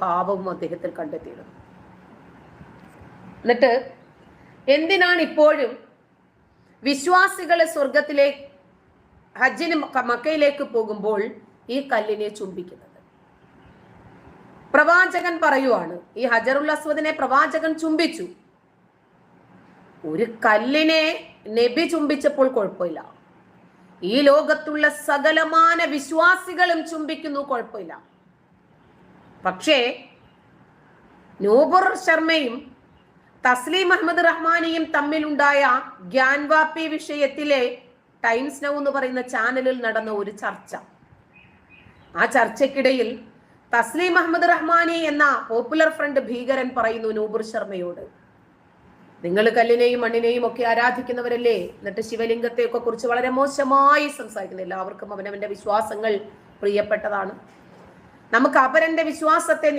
ഭാവവും അദ്ദേഹത്തിൽ കണ്ടെത്തിയിരുന്നു. എന്നിട്ട് എന്തിനാണ് ഇപ്പോഴും വിശ്വാസികളെ സ്വർഗത്തിലേക്ക് ഹജ്ജിന് മക്കയിലേക്ക് പോകുമ്പോൾ ഈ കല്ലിനെ ചുംബിക്കുന്നത്? പ്രവാചകൻ പറയുവാണ്, ഈ ഹജറുൽ അസ്വദിനെ പ്രവാചകൻ ചുംബിച്ചു. ഒരു കല്ലിനെ നബി ചുംബിച്ചപ്പോൾ കുഴപ്പമില്ല, ഈ ലോകത്തുള്ള സകലമാന വിശ്വാസികളും ചുംബിക്കുന്നു, കുഴപ്പമില്ല. പക്ഷേ നൂപുർ ശർമ്മയും തസ്ലീം അഹമ്മദ് റഹ്മാനിയും തമ്മിലുണ്ടായ ഗ്യാൻവാപ്പി വിഷയത്തിലെ ടൈംസ് നൗ എന്ന് പറയുന്ന ചാനലിൽ നടന്ന ഒരു ചർച്ച, ആ ചർച്ചയ്ക്കിടയിൽ തസ്ലീം അഹമ്മദ് റഹ്മാനി എന്ന പോപ്പുലർ ഫ്രണ്ട് ഭീകരൻ പറയുന്നു നൂപുർ ശർമ്മയോട്, നിങ്ങൾ കല്ലിനെയും മണ്ണിനെയും ഒക്കെ ആരാധിക്കുന്നവരല്ലേ, എന്നിട്ട് ശിവലിംഗത്തെയൊക്കെ കുറിച്ച് വളരെ മോശമായി സംസാരിക്കുന്നു. എല്ലാവർക്കും അവനവന്റെ വിശ്വാസങ്ങൾ പ്രിയപ്പെട്ടതാണ്, നമുക്ക് അപരന്റെ വിശ്വാസത്തെ